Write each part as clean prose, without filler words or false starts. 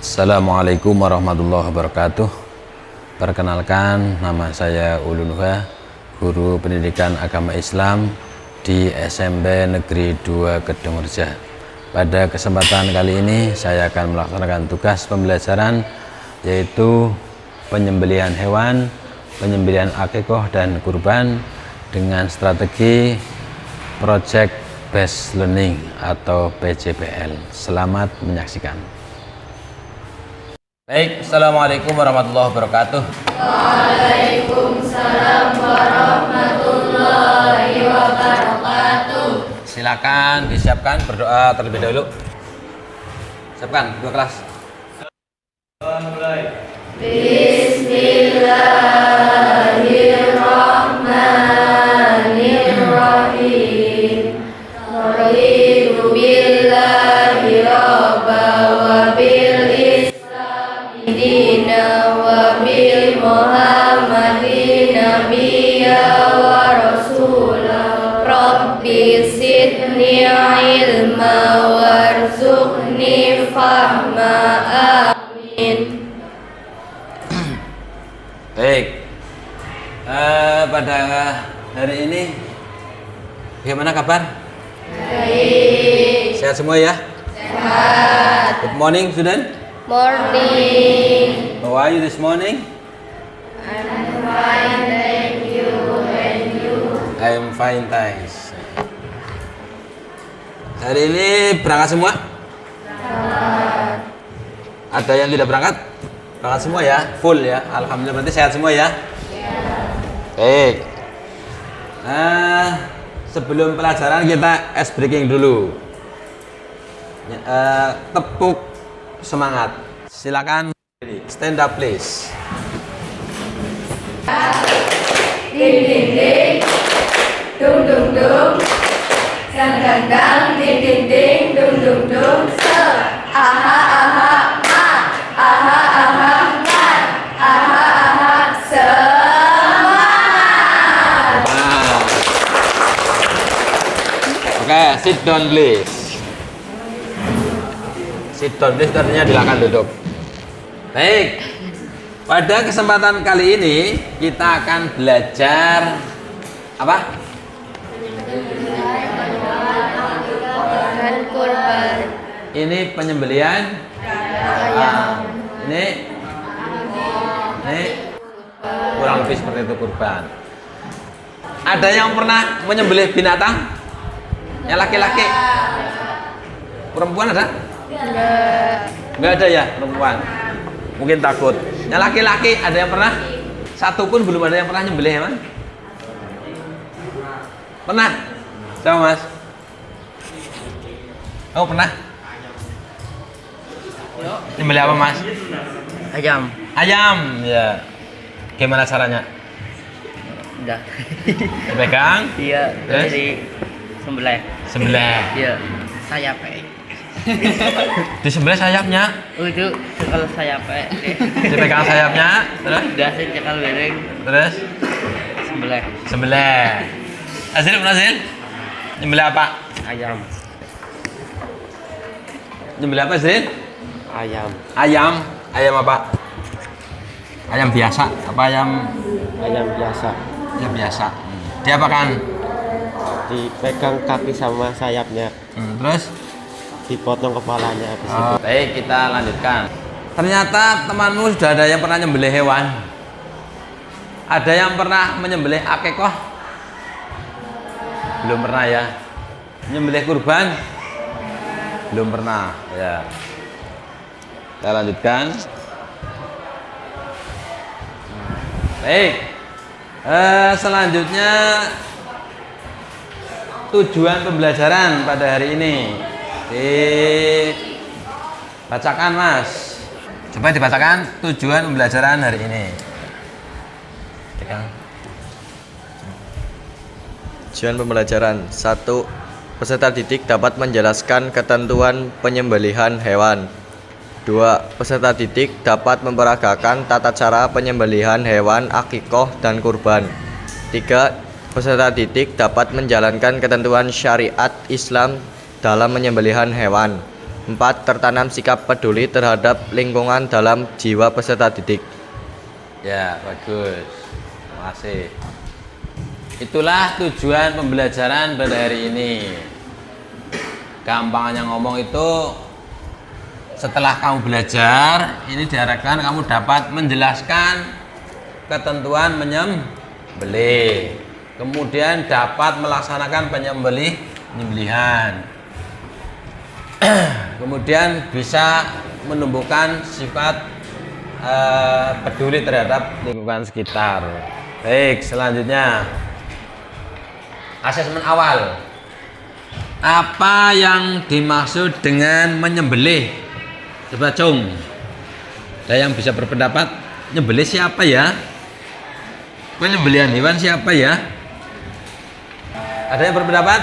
Assalamualaikum warahmatullahi wabarakatuh. Perkenalkan, nama saya Ulun Nuha, guru pendidikan agama Islam di SMP Negeri 2 Kedungreja. Pada kesempatan kali ini saya akan melaksanakan tugas pembelajaran, yaitu penyembelihan hewan, penyembelihan akikoh dan kurban dengan strategi Project Based Learning atau PJBL. Selamat menyaksikan. Baik, Assalamualaikum warahmatullahi wabarakatuh. Waalaikumsalam warahmatullahi wabarakatuh. Silakan disiapkan berdoa terlebih dahulu. Siapkan dua kelas. Mulai. Bismillahirrahmanirrahim. Raditu billahi rabba wa bil islami dina wa bil muhammadin nabiyya wa rasulah. Rabbi zidni ilma warzuqni fahma. Amin. Baik. Pada hari ini bagaimana kabar? Baik. Sehat semua ya? Sehat. Good morning, student. Morning. How are you this morning? I'm fine, thank you. And you? I'm fine, thanks. Hari ini berangkat semua? Selamat. Ada yang tidak berangkat? Berangkat semua ya? Full ya? Alhamdulillah, berarti sehat semua ya? Baik. Sebelum pelajaran kita ice breaking dulu. Tepuk semangat. Silakan stand up please. Ding ding ding, dung dung dung, dang dang dang, ding ding ding, dung dung dung. Se, aha aha ma, aha aha man, aha aha semangat. Oke, sit down please. Sit down please artinya silakan duduk. Baik. Pada kesempatan kali ini kita akan belajar apa? Dan kurban. Ini penyembelihan Ayam. Ini kurang lebih seperti itu kurban. Ada yang pernah menyembelih binatang? Yang laki-laki? Perempuan ada? Enggak ada ya perempuan. Mungkin takut. Yang laki-laki ada yang pernah? Satu pun belum ada yang pernah nyembelih ya, Mas? Pernah? Siapa, Mas? Kamu pernah? Nyembelih apa, Mas? Ayam. Ayam, ya. Gimana caranya? Udah. Dipegang? Iya, Terus? dari sembelih. Sembelih. Iya, sayap. Disembelih sayapnya, Oh, itu cekal sayap. dipegang sayapnya, terus Udah sih cekal bereng, terus sembelih. sembelih. Hasil pernah hasil? Nyembelih apa? Ayam. Nyembelih apa hasil? Ayam. Ayam. Ayam apa? Ayam biasa. Apa ayam? Ayam biasa. Ayam biasa. Diapakan? Dipegang kaki sama sayapnya, Terus? dipotong kepalanya habis itu. Baik, kita lanjutkan. Ternyata temanmu sudah ada yang pernah nyembelih hewan. Ada yang pernah menyembelih akikoh? Belum pernah ya. Menyembelih kurban? Belum pernah ya. Kita lanjutkan. Baik. Selanjutnya tujuan pembelajaran pada hari ini. Dibacakan, Mas. Coba dibacakan tujuan pembelajaran hari ini. Tujuan pembelajaran 1. Peserta didik dapat menjelaskan ketentuan penyembelihan hewan. 2. Peserta didik dapat memperagakan tata cara penyembelihan hewan akikoh dan kurban. 3. Peserta didik dapat menjalankan ketentuan syariat Islam dalam penyembelihan hewan. 4. Tertanam sikap peduli terhadap lingkungan dalam jiwa peserta didik. Ya, bagus. Terima kasih. Itulah tujuan pembelajaran pada hari ini. Gampangnya ngomong itu, setelah kamu belajar, ini diharapkan kamu dapat menjelaskan ketentuan menyembelih. Kemudian dapat melaksanakan penyembelihan. Kemudian bisa menumbuhkan sifat peduli terhadap lingkungan sekitar. Baik, selanjutnya asesmen awal. Apa yang dimaksud dengan menyembelih? Coba Cung, ada yang bisa berpendapat nyembelih siapa ya? Penyembelihan hewan siapa ya? Ada yang berpendapat?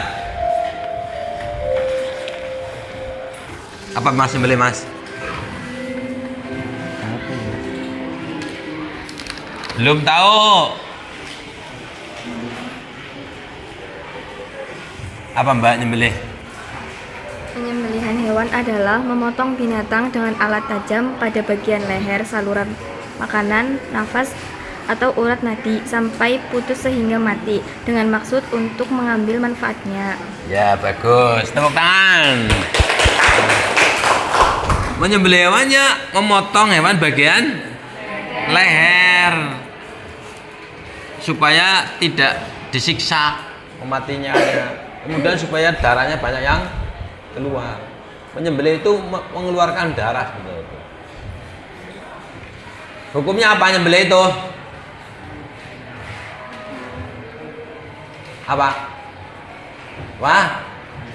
Apa Mas nyembelih Mas? Belum tahu. Apa Mbak nyembelih? Penyembelihan hewan adalah memotong binatang dengan alat tajam pada bagian leher, saluran makanan, nafas, atau urat nadi sampai putus sehingga mati dengan maksud untuk mengambil manfaatnya. Ya, bagus. Tepuk tangan. Menyembelih hewannya memotong hewan bagian leher supaya tidak disiksa kematinya. Kemudian supaya darahnya banyak yang keluar. Menyembelih itu mengeluarkan darah seperti itu. Hukumnya apa menyembelih itu? Apa?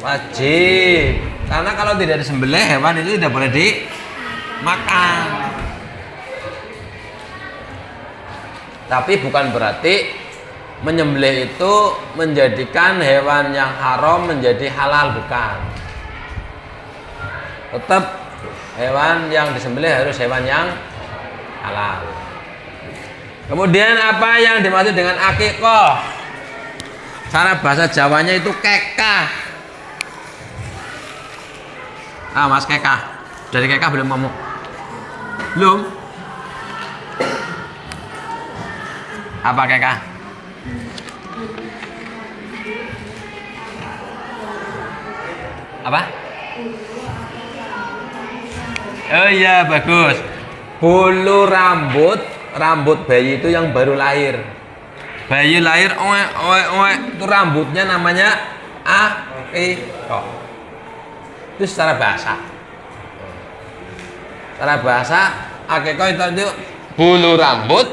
Wajib. Karena kalau tidak disembelih hewan itu tidak boleh dimakan. Tapi bukan berarti menyembelih itu menjadikan hewan yang haram menjadi halal, bukan. Tetap hewan yang disembelih harus hewan yang halal. Kemudian apa yang dimaksud dengan akikoh? Cara bahasa Jawanya itu kekah. Mas kekah. Dari kekah belum ngomong? Belum? Apa kekah? Apa? Oh iya, bagus. Bulu rambut bayi itu yang baru lahir. Bayi lahir, itu rambutnya namanya akikoh. Itu secara bahasa. Secara bahasa, akikoh itu bulu rambut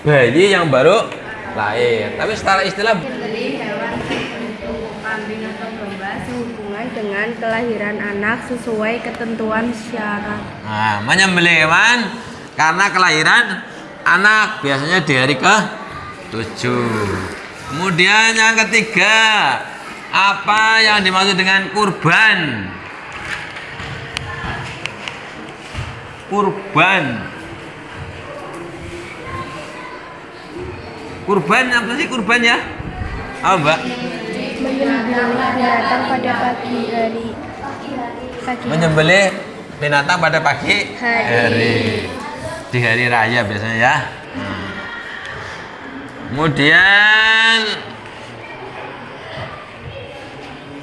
bayi yang baru lahir. Tapi secara istilah, Menyembelih hewan tertentu, kambing atau domba sehubungan dengan kelahiran anak sesuai ketentuan syarat. nah, menyembelih hewan karena kelahiran anak biasanya di hari ke-7. Kemudian yang ketiga, apa yang dimaksud dengan kurban? Kurban apa sih kurban ya? Apa Mbak? Menyembelih binatang pada pagi hari. Menyembelih binatang pada pagi hari. Di hari raya biasanya ya. Kemudian,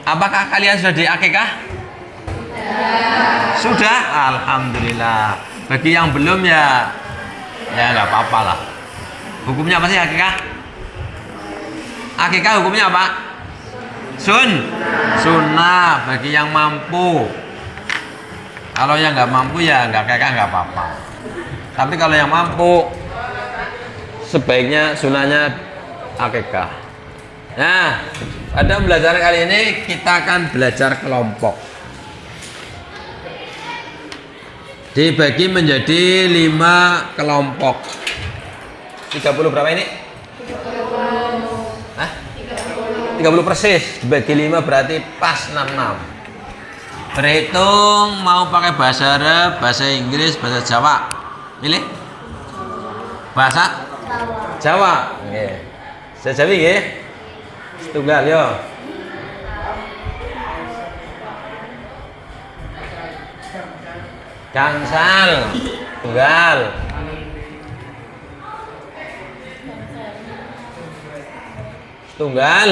apakah kalian sudah di akikah? Sudah? Alhamdulillah. Bagi yang belum ya nggak apa-apa lah. Hukumnya apa sih akikah? Akikah hukumnya apa? Sunnah bagi yang mampu. Kalau yang nggak mampu ya nggak akikah, nggak apa-apa. Tapi kalau yang mampu, sebaiknya sunnahnya akikah. Nah, pada pembelajaran kali ini kita akan belajar kelompok. Dibagi menjadi 5 kelompok. 30 berapa ini? 30 persis. Dibagi 5 berarti pas 66. Berhitung mau pakai bahasa Arab, bahasa Inggris, bahasa Jawa. Pilih. Bahasa Jawa. Nggih. Sejawi nggih. Setunggal yo. gangsal, tunggal, tunggal.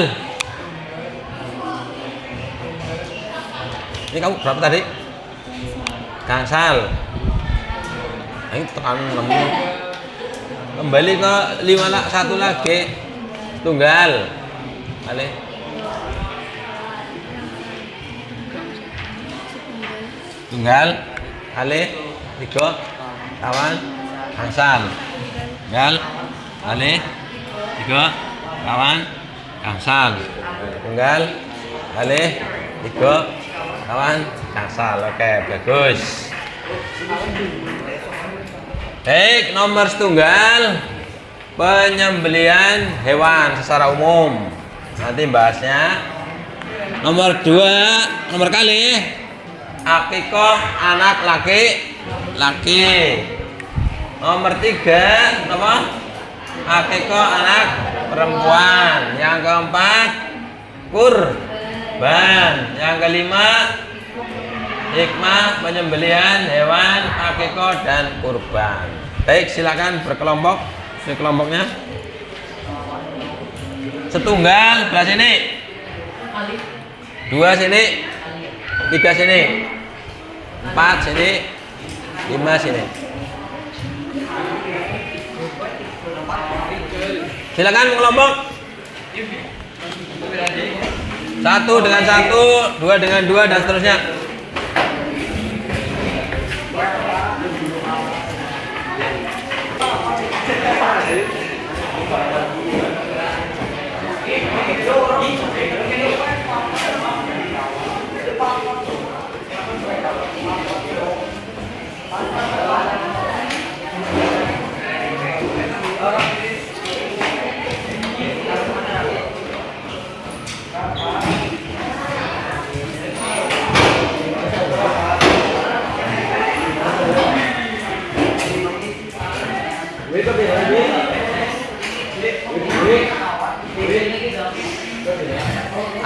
Ini kamu berapa tadi? Gangsal. Ini tekan lemu. Kembali ke 5 lah, 1 lagi. Tunggal. Balik. Tunggal. Balik. 3. Kawan. Gangsal. Tunggal. Balik. 3. Kawan. Gangsal. Tunggal. Balik. 3. Kawan. Gangsal. Oke, bagus. Baik, nomor setunggal penyembelihan hewan secara umum. Nanti bahasnya. Nomor 2, nomor kali akikah anak laki. Nomor 3 apa? Akikah anak perempuan. Yang keempat kurban. Yang kelima hikmah penyembelihan hewan akikah dan kurban. Baik, silakan berkelompok. Ini kelompoknya. Setunggal belah sini. 2 sini. 3 sini. 4 sini. 5 sini. Silakan mengelompok. 1 dengan 1, 2 dengan 2 dan seterusnya.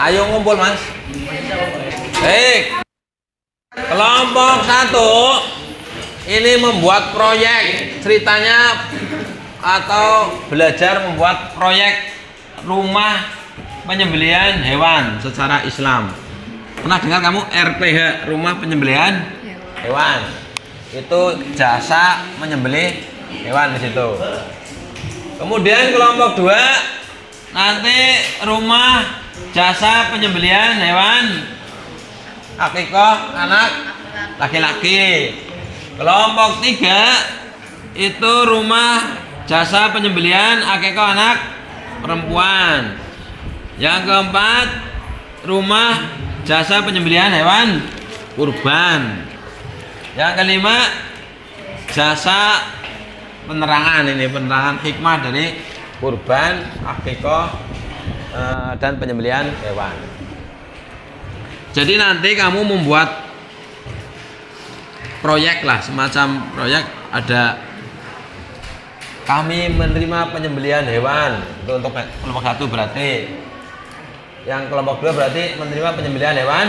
Ayo ngumpul, Mas. Baik. Kelompok 1 ini membuat proyek, ceritanya atau belajar membuat proyek rumah penyembelihan hewan secara Islam. Pernah dengar kamu RPH, rumah penyembelihan hewan? Itu jasa menyembelih hewan di situ. Kemudian kelompok 2 nanti rumah jasa penyembelihan hewan akikah anak laki-laki. Kelompok 3 itu rumah jasa penyembelihan akikah anak perempuan. Yang keempat rumah jasa penyembelihan hewan kurban. Yang kelima jasa penerangan, ini penerangan hikmah dari kurban, akikah dan penyembelihan hewan. Jadi nanti kamu membuat proyek lah, semacam proyek. Ada kami menerima penyembelihan hewan, itu untuk kelompok 1 berarti. Yang kelompok 2 berarti menerima penyembelihan hewan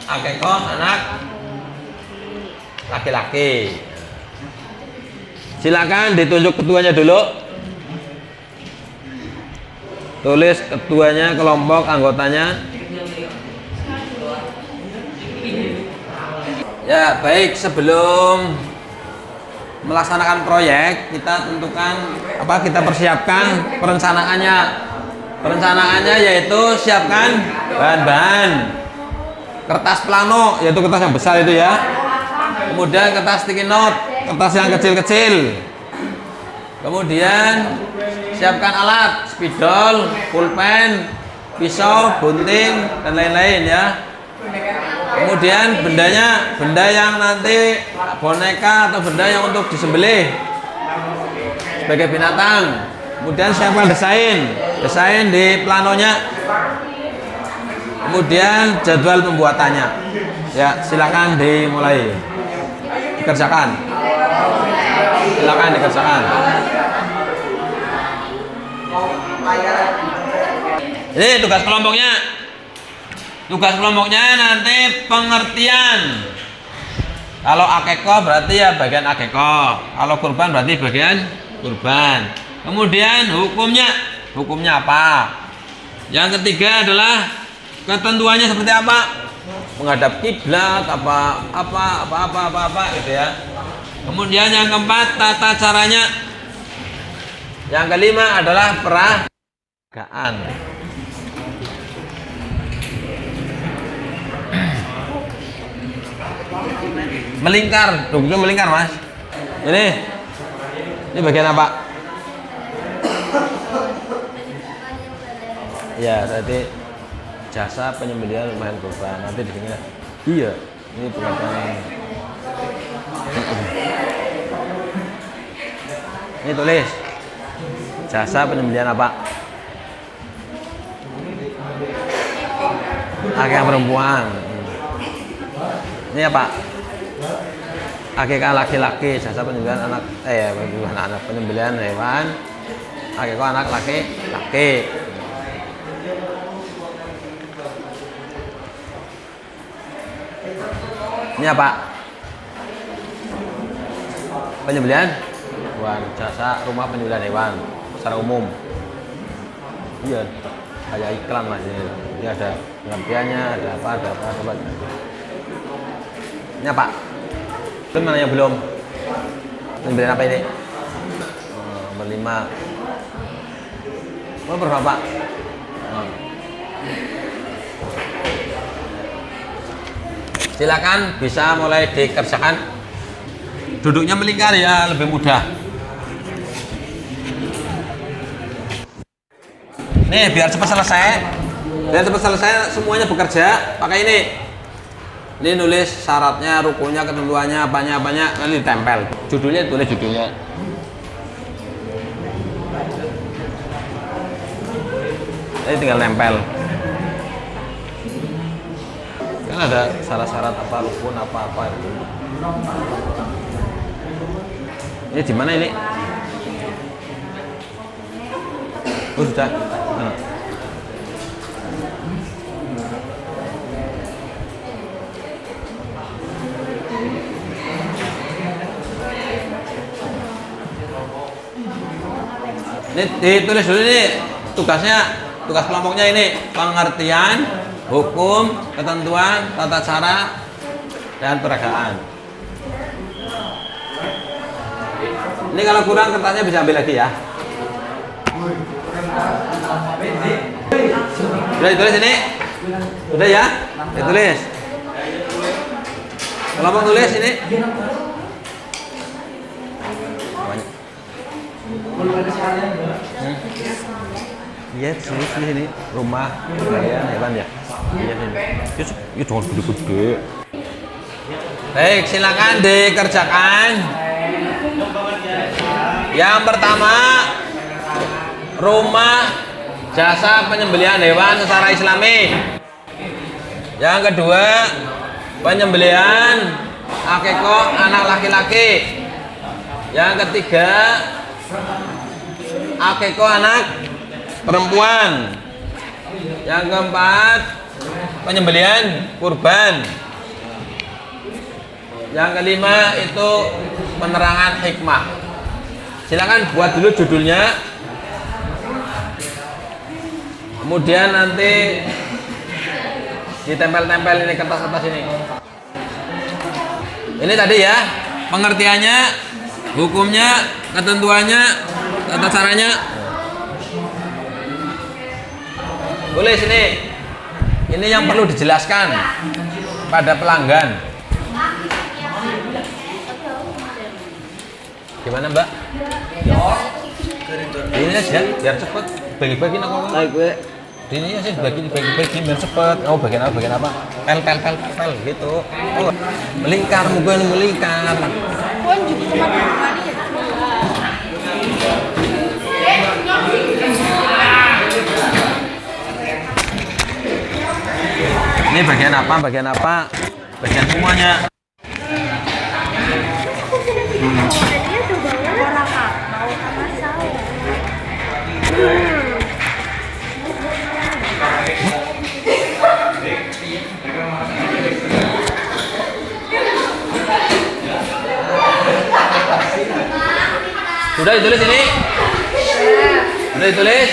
akikah anak laki-laki. Silakan ditunjuk ketuanya dulu. Tulis ketuanya, kelompok anggotanya. Ya, baik, sebelum melaksanakan proyek kita tentukan kita persiapkan perencanaannya. Perencanaannya yaitu siapkan bahan-bahan. Kertas plano, yaitu kertas yang besar itu ya. Kemudian kertas sticky note, kertas yang kecil-kecil. Kemudian siapkan alat, spidol, pulpen, pisau, gunting, dan lain-lain ya. Kemudian benda yang nanti boneka atau benda yang untuk disembelih sebagai binatang. Kemudian siapkan desain di planonya. Kemudian jadwal pembuatannya. Ya, silakan dimulai. Dikerjakan. Silakan dikerjakan. Ini tugas kelompoknya. Tugas kelompoknya nanti pengertian Kalau akekah berarti ya bagian akekah. Kalau kurban berarti bagian kurban. Kemudian hukumnya apa? Yang ketiga adalah ketentuannya seperti apa? Menghadap kiblat apa gitu ya. Kemudian yang keempat tata caranya. Yang kelima adalah peragaan. Melingkar, duduknya melingkar mas. Ini bagian apa? Ya, berarti jasa penyembelihan lumayan kurban. Nanti di sini. Iya, ini pengertian. Ini tulis jasa penyembelihan apa? Akikah perempuan. Ini apa? Akikah laki-laki, jasa penyembelihan anak penyembelihan hewan. Akikah anak laki-laki. Ini apa? Penyembelihan hewan, jasa rumah penyembelihan hewan secara umum. Iya, kayak iklan mas ini. Ini ada pengertiannya, ada apa. Ini apa? Belum mana yang belum? Penyembelihan apa ini? Nomor 5. Nomor berapa? Silakan bisa mulai dikerjakan. Duduknya melingkar ya, lebih mudah. Nih biar cepat selesai semuanya bekerja pakai ini. Ini nulis syaratnya, rukunnya, ketentuannya, apanya nanti ditempel. Judulnya tulis judulnya. Ini tinggal nempel. Kan ada syarat-syarat apa rukun apa itu. Ini di mana ini? Oh sudah. Ini ditulis dulu nih tugas kelompoknya ini pengertian, hukum, ketentuan, tata cara, dan peragaan. Ini kalau kurang kertasnya bisa ambil lagi ya. Sudah ditulis ini? Sudah ya? Ditulis. Kelompok tulis ini. Iya, sini rumah penyembelihan hewan ya. Iya sini. Itu jangan gede-gede. Baik, silakan dikerjakan. Yang pertama, rumah jasa penyembelihan hewan secara Islami. Yang kedua, penyembelihan akikah anak laki-laki. Yang ketiga, akikah anak perempuan. Yang keempat, penyembelihan kurban. Yang kelima itu penerangan hikmah. Silakan buat dulu judulnya. Kemudian nanti ditempel-tempel ini kertas-kertas ini. Ini tadi ya pengertiannya, hukumnya, ketentuannya, tata caranya. Tulis ini. Ini yang perlu dijelaskan pada pelanggan. Gimana Mbak? Ini aja biar cepet. Bagi-bagi nak ngomong. Ini sih bagi biar cepet. Oh bagian apa? Pel gitu. Oh, melingkar mungkin melingkar. Ini bagian apa? Bagian semuanya. Sudah ditulis ini? Sudah ditulis?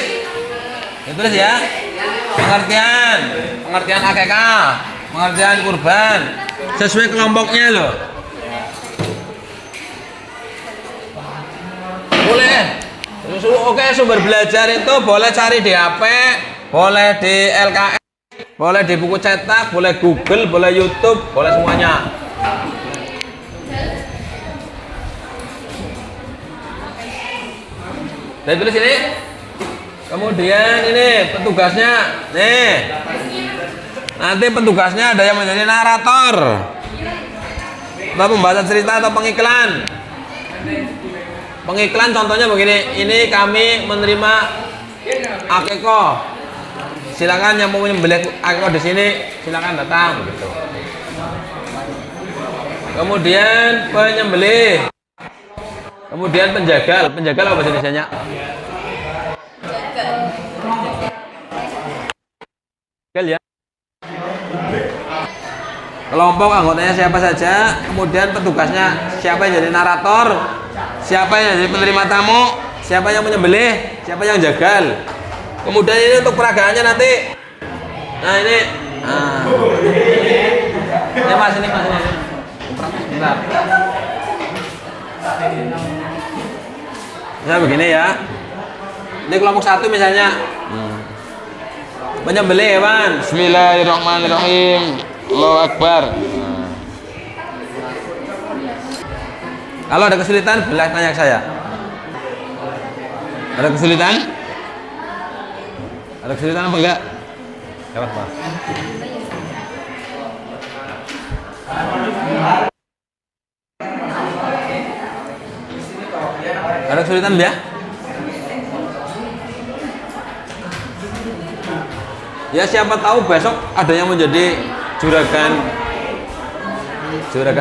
Ditulis ya. Pengertian akikah, pengertian kurban sesuai kelompoknya loh. Boleh. Oke, sumber belajar itu boleh cari di HP, boleh di LKS, boleh di buku cetak, boleh Google, boleh YouTube, boleh semuanya. Dan tulis ini. Kemudian ini petugasnya. Nih. Nanti petugasnya ada yang menjadi narator. Atau pembaca cerita atau pengiklan. Pengiklan contohnya begini. Ini kami menerima akikoh. Silakan yang mau menyembelih akikoh di sini, silakan datang gitu. Kemudian penyembelih. Kemudian penjagal apa bahasa Indonesianya? Ya. Kelompok anggotanya siapa saja, kemudian petugasnya siapa yang jadi narator, siapa yang jadi penerima tamu, siapa yang menyembelih, siapa yang jagal. Kemudian ini untuk peragaannya nanti. Nah ini, ini mas ini. Bentar. Nah begini ya. Ini kelompok 1 misalnya. Menyembelih hewan. Bismillahirrahmanirrahim. Allahu Akbar. Kalau ada kesulitan, boleh tanya ke saya. Ada kesulitan? Ada kesulitan apa enggak? Enggak apa-apa. Ada kesulitan ya? Ya siapa tahu besok ada yang menjadi juragan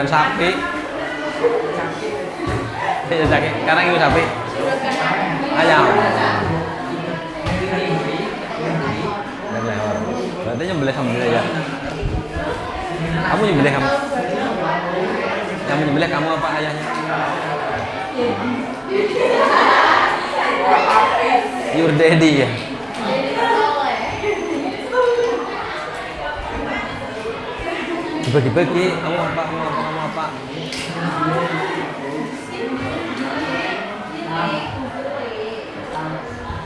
sapi. Ya sekarang itu sapi. Ayam. Berarti nyembelih sama dia ya. Kamu nyembelih kamu. Yang menyembelih kamu apa ayahnya? Your daddy ya. Dibagi-bagi, kamu apa.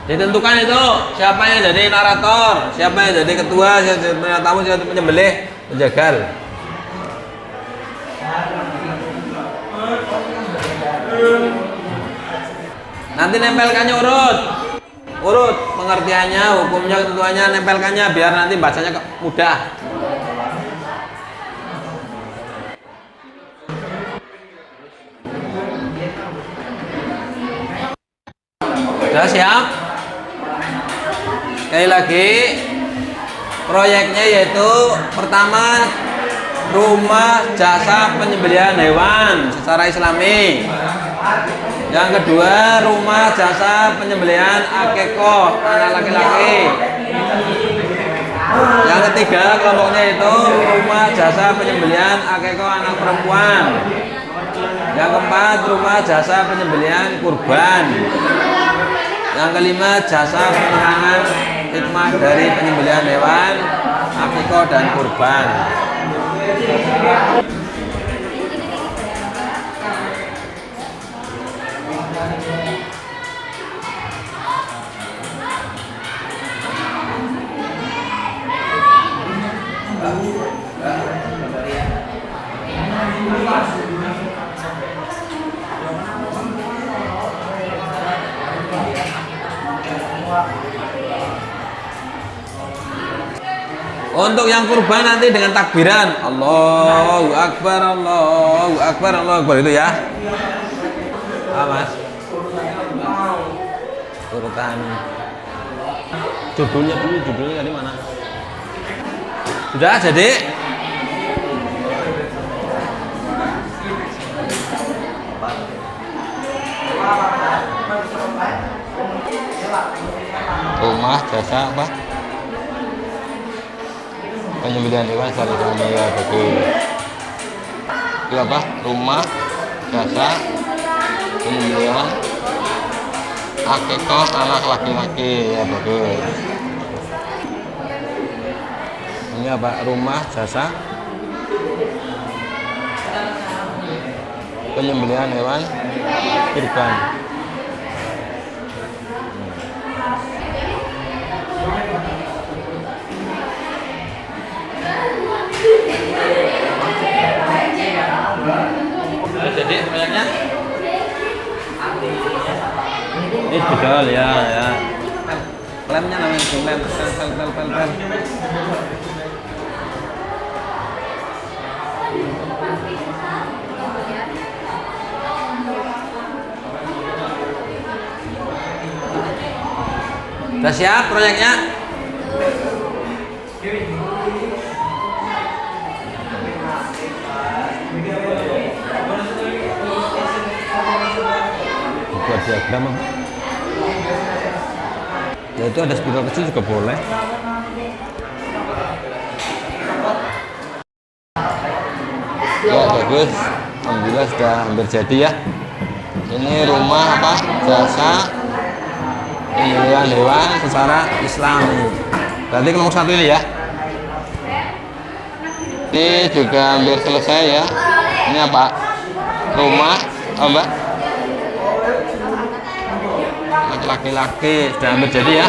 Ditentukan itu siapa yang jadi narator, siapa yang jadi ketua, siapa yang jadi tamu, siapa yang penyembelih, penjagal. Nanti nempelkannya urut pengertiannya, hukumnya, ketentuannya, nempelkannya biar nanti bacanya mudah. Sudah siap? Sekali lagi, proyeknya yaitu pertama rumah jasa penyembelihan hewan secara Islami. Yang kedua, rumah jasa penyembelihan akikoh anak laki-laki. Yang ketiga, kelompoknya itu rumah jasa penyembelihan akikoh anak perempuan. Yang keempat, rumah jasa penyembelihan kurban. Yang kelima, jasa penerangan hikmah dari penyembelihan hewan, akikoh dan kurban. Untuk yang kurban nanti dengan takbiran Allahu Akbar, Allahu Akbar, Allahu Akbar itu ya. Mas. Urutan judulnya tadi mana? Sudah jadi? Rumah jasa apa? Penyembelihan hewan secara Islami ya betul. Itu apa? Rumah jasa penyembelihan akikoh anak laki-laki. Ya bagus. Ini apa? Rumah jasa penyembelihan hewan kurban. Jadi proyeknya ini betul ya. Lemnya namanya lem. Udah siap proyeknya? Buat diagram apa? Ya itu ada spiral kecil juga boleh. Ya bagus, alhamdulillah sudah hampir jadi ya. Ini rumah apa? Jasa penyembelihan hewan secara Islami. Berarti kelompok 1 ini ya. Ini juga hampir selesai ya. Ini apa? Rumah apa? Laki-laki sudah hampir jadi ya.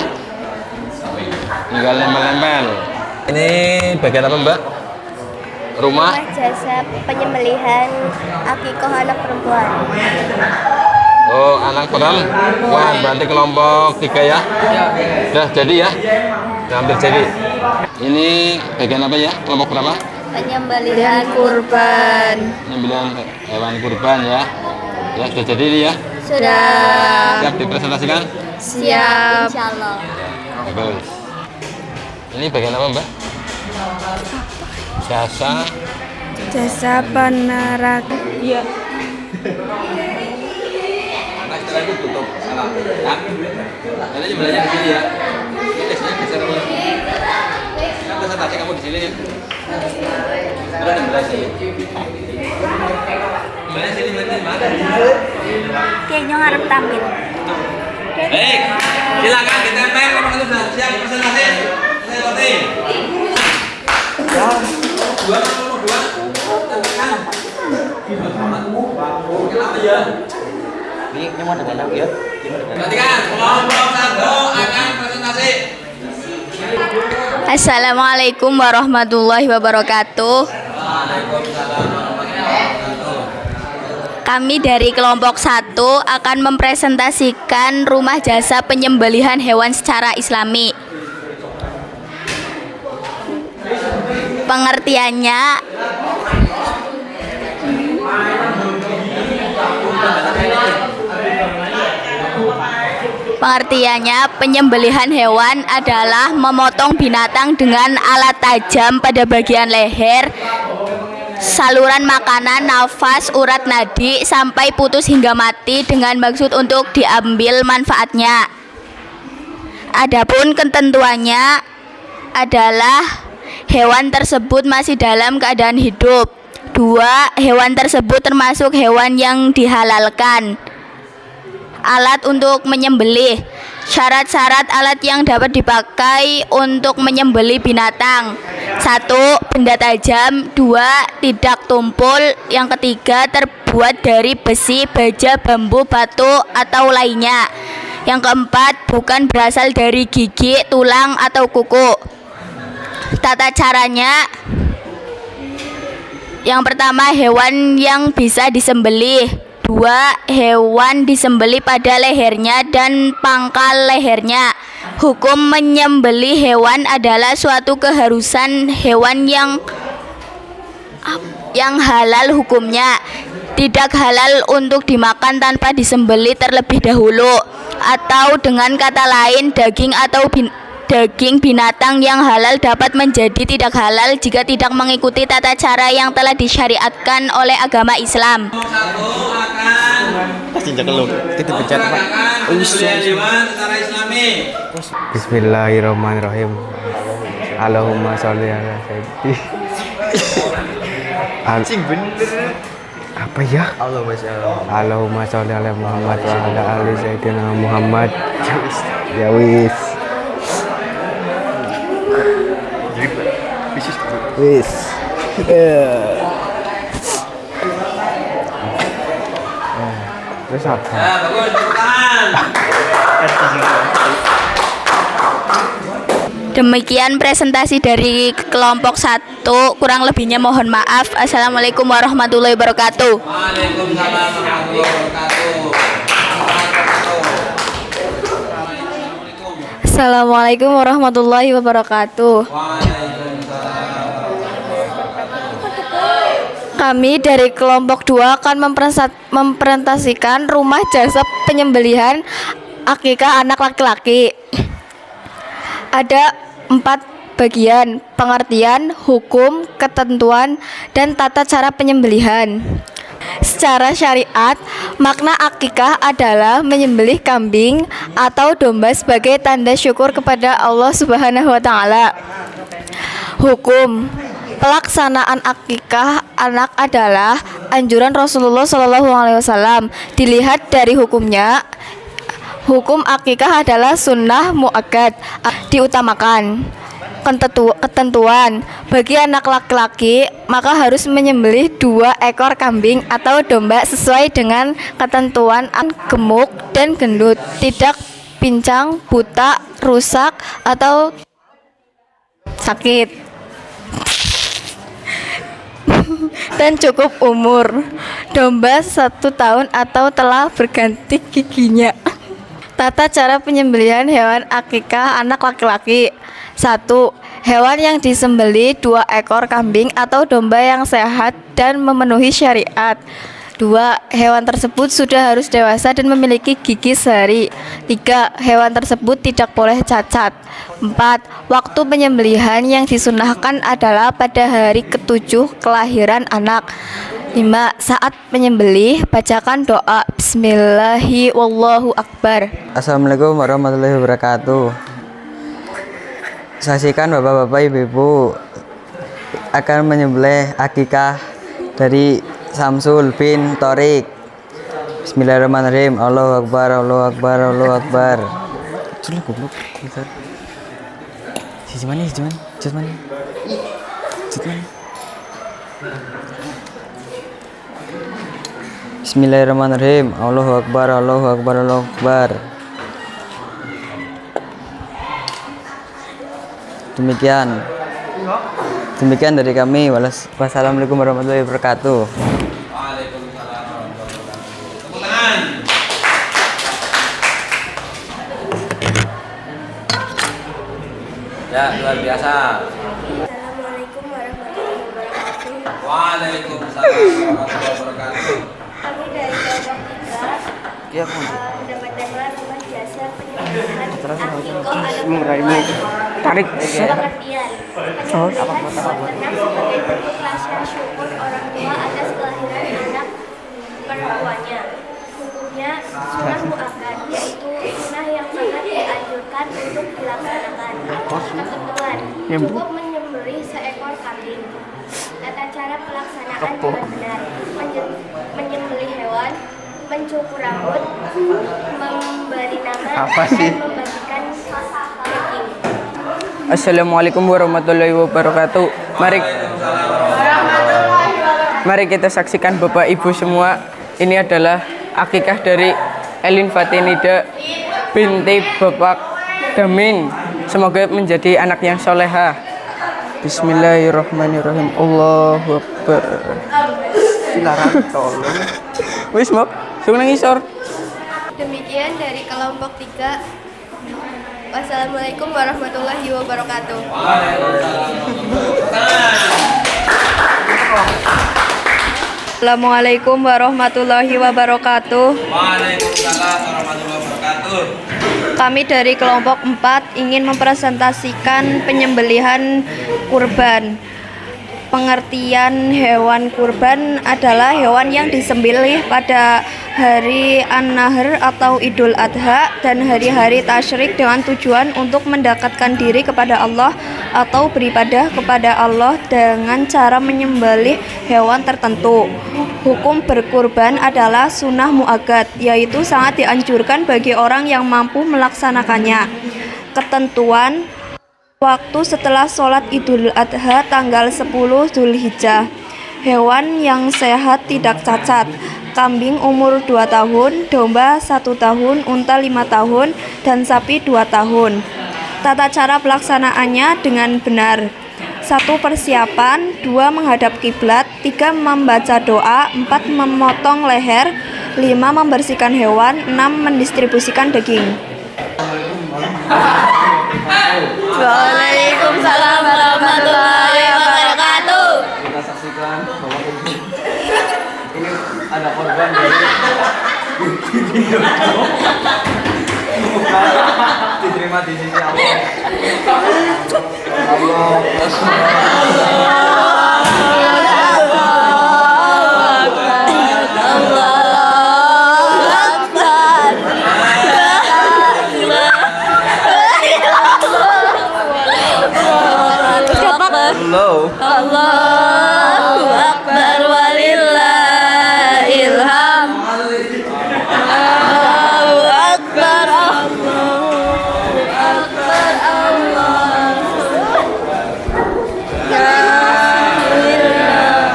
Tinggal lempel-lempel. Ini bagian apa Mbak? Rumah jasa penyembelihan akikoh anak perempuan. Oh, anak perempuan. Berarti kelompok 3 ya. Sudah jadi ya. Sudah hampir jadi. Ini bagian apa ya? Kelompok berapa? Penyembelihan kurban. Penyembelihan hewan kurban ya. Ya sudah jadi ini ya. Sudah. Siap dipresentasikan? Siap. Insyaallah. Bagus. Ini bagian apa Mbak? Jasa penerak. Iya. Nah, setelah itu tutup. Salah. Ya. Nanti jumlahnya di sini ya. Ini tesnya geser dulu. Kan presentasi kamu di sini ya. Terus jumlah sini. Jumlahnya sini berarti mana? Kayaknya ngarep tampil. Baik, silakan ditempel kalau sudah siap presentasi. Presentasi. Dua. Tekan. Kenapa ya? Ini mau ada ya? Perhatikan, kelompok 1 akan presentasi. Assalamualaikum warahmatullahi wabarakatuh. Waalaikumsalam warahmatullahi wabarakatuh. Kami dari kelompok 1 akan mempresentasikan rumah jasa penyembelihan hewan secara Islami. Pengertiannya penyembelihan hewan adalah memotong binatang dengan alat tajam pada bagian leher, saluran makanan, nafas, urat nadi sampai putus hingga mati dengan maksud untuk diambil manfaatnya. Adapun ketentuannya adalah hewan tersebut masih dalam keadaan hidup. 2. Hewan tersebut termasuk hewan yang dihalalkan. Alat untuk menyembelih. Syarat-syarat alat yang dapat dipakai untuk menyembelih binatang. 1. Benda tajam. 2. Tidak tumpul. Yang ketiga, terbuat dari besi, baja, bambu, batu, atau lainnya. Yang keempat, bukan berasal dari gigi, tulang, atau kuku. Tata caranya, yang pertama, hewan yang bisa disembelih. 2. Hewan disembelih pada lehernya dan pangkal lehernya. Hukum menyembelih hewan adalah suatu keharusan hewan yang halal hukumnya. Tidak halal untuk dimakan tanpa disembelih terlebih dahulu. Atau dengan kata lain, daging binatang yang halal dapat menjadi tidak halal jika tidak mengikuti tata cara yang telah disyariatkan oleh agama Islam. Bismillahirrahmanirrahim. Allahumma sholli ala sayyidi. Apa ya? Allahumma sholli ala Muhammad wa ala ali sayyidina Muhammad. Ya wis. Wis. Terus apa? Ya, bagus, tepuk tangan. Demikian presentasi dari kelompok 1. Kurang lebihnya mohon maaf. Assalamualaikum warahmatullahi wabarakatuh. Waalaikumsalam warahmatullahi wabarakatuh. Assalamualaikum warahmatullahi wabarakatuh. Kami dari kelompok 2 akan mempresentasikan rumah jasa penyembelihan akikah anak laki-laki. Ada 4 bagian: pengertian, hukum, ketentuan, dan tata cara penyembelihan. Secara syariat, makna akikah adalah menyembelih kambing atau domba sebagai tanda syukur kepada Allah Subhanahu wa taala. Hukum. Pelaksanaan akikah anak adalah anjuran Rasulullah SAW. Dilihat dari hukumnya, hukum akikah adalah sunnah muakkad, diutamakan. Ketentuan, bagi anak laki-laki maka harus menyembelih 2 ekor kambing atau domba sesuai dengan ketentuan gemuk dan gendut, tidak pincang, buta, rusak, atau sakit. Dan cukup umur domba 1 tahun atau telah berganti giginya. Tata cara penyembelihan hewan akikah anak laki-laki. 1. Hewan yang disembelih 2 ekor kambing atau domba yang sehat dan memenuhi syariat. 2. Hewan tersebut sudah harus dewasa dan memiliki gigi sehari. 3. Hewan tersebut tidak boleh cacat. 4. Waktu penyembelihan yang disunahkan adalah pada hari ke-7 kelahiran anak. 5. Saat penyembelih, bacakan doa Bismillahi wallahu akbar. Assalamualaikum warahmatullahi wabarakatuh. Saksikan bapak-bapak ibu-ibu akan menyembelih akikah dari Samsul bin Torik. Bismillahirrahmanirrahim. Allahu akbar, Allahu akbar, Allahu akbar. Sudah goblok. Si mana? Bismillahirrahmanirrahim. Allahu akbar, Allahu akbar, Allahu akbar. Demikian dari kami. Wassalamualaikum warahmatullahi wabarakatuh. Waalaikumsalam warahmatullahi wabarakatuh. Tepuk tangan. Ya, luar biasa. Assalamualaikum warahmatullahi wabarakatuh. Waalaikumsalam warahmatullahi wabarakatuh. Kami dari kelompok 3 mendapat tema rumah jasa penyembelihan akikah anak Tarik. pengertian. Penyembelihan hewan ternak sebagai bentuk rasa syukur orang tua atas kelahiran anak perempuannya. Hukumnya sunnah muakkad, yaitu sunnah yang sangat dianjurkan untuk dilaksanakan. Ketentuan, cukup menyembelih seekor kambing. Tata cara pelaksanaan dengan benar: menyembelih hewan, mencukur rambut, memberi nama, dan membagikan daging. Assalamualaikum warahmatullahi wabarakatuh. Mari kita saksikan Bapak Ibu semua. Ini adalah akikah dari Elin Fatinida binti Bapak Damin. Semoga menjadi anak yang soleha. Bismillahirrahmanirrahim. Allahu akbar. Dilarang tolong. Wis mok, sing nang isor. Demikian dari kelompok 3. Wassalamualaikum warahmatullahi wabarakatuh. Assalamualaikum warahmatullahi wabarakatuh. Waalaikumsalam warahmatullahi wabarakatuh. Kami dari kelompok 4 ingin mempresentasikan penyembelihan kurban. Pengertian hewan kurban adalah hewan yang disembelih pada hari An-Nahr atau Idul Adha dan hari-hari tasyrik dengan tujuan untuk mendekatkan diri kepada Allah atau beribadah kepada Allah dengan cara menyembelih hewan tertentu. Hukum berkurban adalah sunnah muakkad, yaitu sangat dianjurkan bagi orang yang mampu melaksanakannya. Ketentuan waktu setelah sholat Idul Adha tanggal 10 Zulhijjah. Hewan yang sehat tidak cacat: kambing umur 2 tahun, domba 1 tahun, unta 5 tahun, dan sapi 2 tahun. Tata cara pelaksanaannya dengan benar: 1. Persiapan, 2. Menghadap kiblat, 3. Membaca doa, 4. Memotong leher, 5. Membersihkan hewan, 6. Mendistribusikan daging. Waalaikumsalam warahmatullahi wabarakatuh. Kita saksikan bahwa ini ada korban dari diterima di sisi Allah. Allahu Akbar walillahil hamd. Allahu Akbar, Allahu Akbar, Allahu La ilaha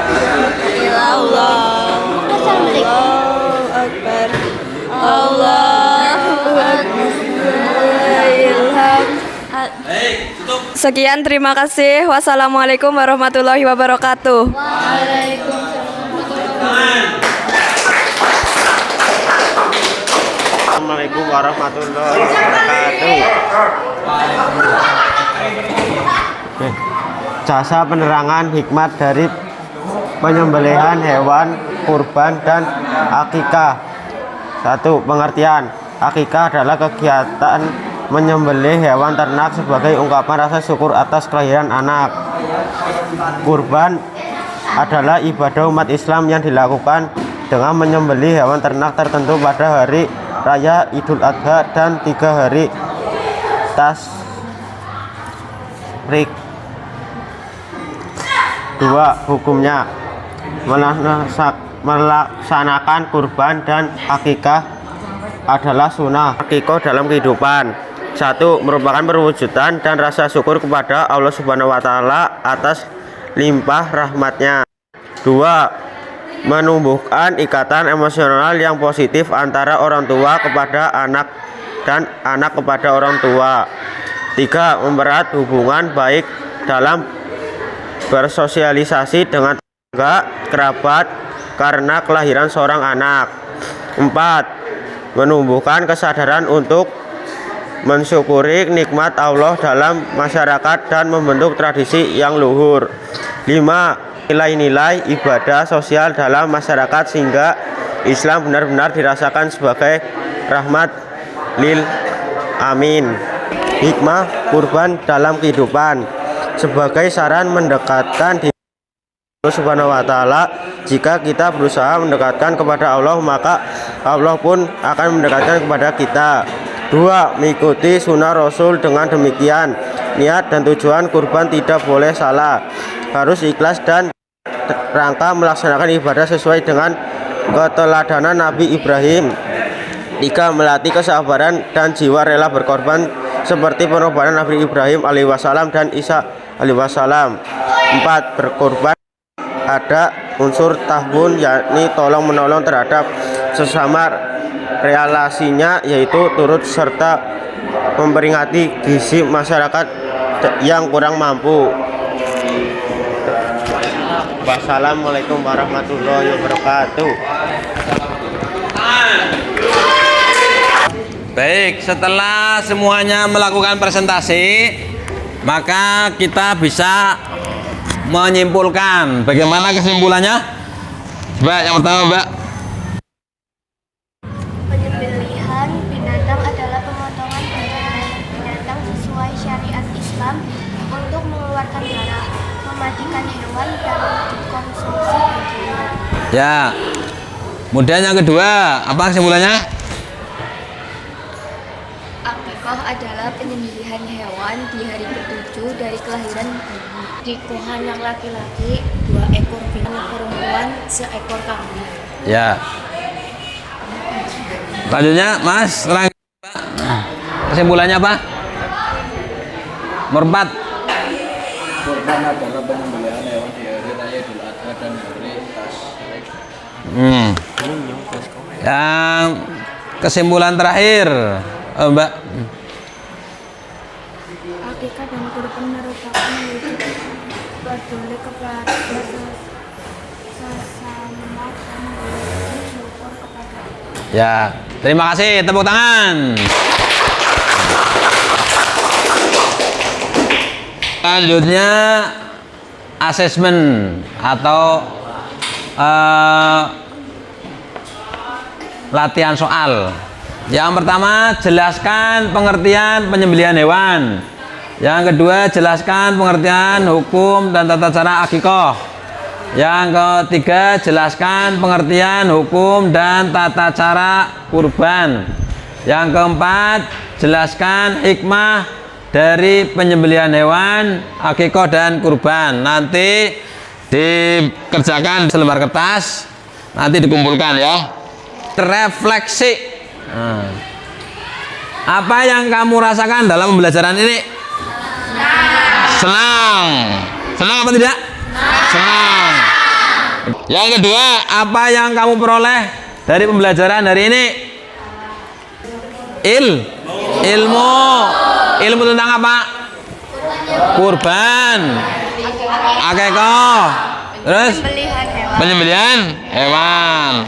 illallah. Allahu Akbar, Allahu Akbar. Sekian, terima kasih. Wassalamualaikum warahmatullahi wabarakatuh. Assalamualaikum warahmatullahi wabarakatuh. Oke. Jasa penerangan hikmat dari penyembelihan hewan kurban dan akikah. 1. Pengertian. Akikah adalah kegiatan menyembelih hewan ternak sebagai ungkapan rasa syukur atas kelahiran anak. Kurban adalah ibadah umat Islam yang dilakukan dengan menyembelih hewan ternak tertentu pada hari raya Idul Adha dan 3 hari tasyrik. 2. Hukumnya. Melaksanakan kurban dan akikah adalah sunnah akikah dalam kehidupan. 1. Merupakan perwujudan dan rasa syukur kepada Allah Subhanahu wa Ta'ala atas limpah rahmatnya. 2. Menumbuhkan ikatan emosional yang positif antara orang tua kepada anak dan anak kepada orang tua. 3. Mempererat hubungan baik dalam bersosialisasi dengan tetangga, kerabat karena kelahiran seorang anak. 4. Menumbuhkan kesadaran untuk mensyukuri nikmat Allah dalam masyarakat dan membentuk tradisi yang luhur. 5. Nilai-nilai ibadah sosial dalam masyarakat sehingga Islam benar-benar dirasakan sebagai rahmat lil amin. Hikmah kurban dalam kehidupan sebagai saran mendekatkan diri Allah Subhanahu wa Ta'ala. Jika kita berusaha mendekatkan kepada Allah, maka Allah pun akan mendekatkan kepada kita. 2. Mengikuti sunnah Rasul. Dengan demikian niat dan tujuan kurban tidak boleh salah, harus ikhlas dan rangka melaksanakan ibadah sesuai dengan keteladanan Nabi Ibrahim. 3. Melatih kesabaran dan jiwa rela berkorban seperti pengorbanan Nabi Ibrahim alaihi wasallam dan Isa alaihi wasallam. 4. Berkorban ada unsur tahbun, yakni tolong menolong terhadap sesama relasinya, yaitu turut serta memperingati gizi masyarakat yang kurang mampu. Wassalamualaikum warahmatullahi wabarakatuh. Baik, setelah semuanya melakukan presentasi, maka kita bisa menyimpulkan. Bagaimana kesimpulannya? Mbak, yang pertama, Mbak. Penyembelihan binatang adalah pemotongan binatang sesuai syariat Islam untuk mengeluarkan darah, mematikan hewan, dan Ya. Kemudian yang kedua, apa kesimpulannya? Akikah adalah penyembelihan hewan di hari ke-7 dari kelahiran bayi. Akikah yang laki-laki 2 ekor binatang, yang perempuan 1 ekor kambing. Ya. Selanjutnya, Mas, terang. Kesimpulannya apa? Nomor 4. Kurban adalah penyembelihan hewan di hari raya Idul Adha dan hari Tasyrik. Yang kesimpulan terakhir, Mbak. Akikah dan kurban merupakan wujud peduli kepada sesama dan wujud syukur kepada Allah. Ya, terima kasih. Tepuk tangan. Selanjutnya asesmen atau latihan soal. Yang pertama, jelaskan pengertian penyembelihan hewan. Yang kedua, jelaskan pengertian hukum dan tata cara akikah. Yang ketiga, jelaskan pengertian hukum dan tata cara kurban. Yang keempat, jelaskan hikmah dari penyembelihan hewan, akikah dan kurban. Nanti dikerjakan selembar kertas, nanti dikumpulkan ya. Refleksi. Apa yang kamu rasakan dalam pembelajaran ini? Senang. Senang apa tidak? Senang. Yang kedua, apa yang kamu peroleh dari pembelajaran hari ini? Ilmu tentang apa? Kurban, akikah, terus penyembelihan hewan.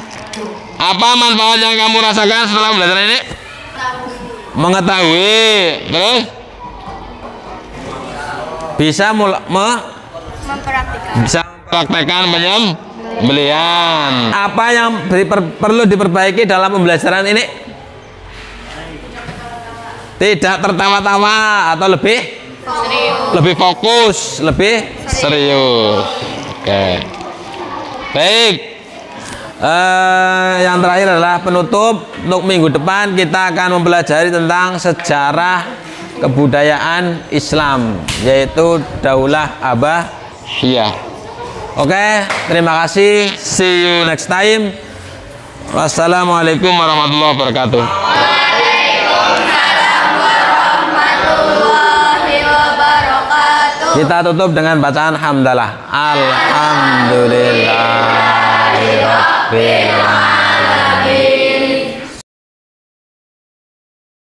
Apa manfaat yang kamu rasakan setelah belajar ini? Mengetahui, terus bisa mempraktekkan penyembelihan. Apa yang perlu diperbaiki dalam pembelajaran ini? Tidak tertawa-tawa atau lebih fokus, lebih serius. Oke. Baik. Yang terakhir adalah penutup. Untuk minggu depan kita akan mempelajari tentang sejarah kebudayaan Islam, yaitu Daulah Abbasiyah. Oke, terima kasih. See you next time. Wassalamualaikum warahmatullahi wabarakatuh. Kita tutup dengan bacaan hamdalah. Alhamdulillahirabbil alamin.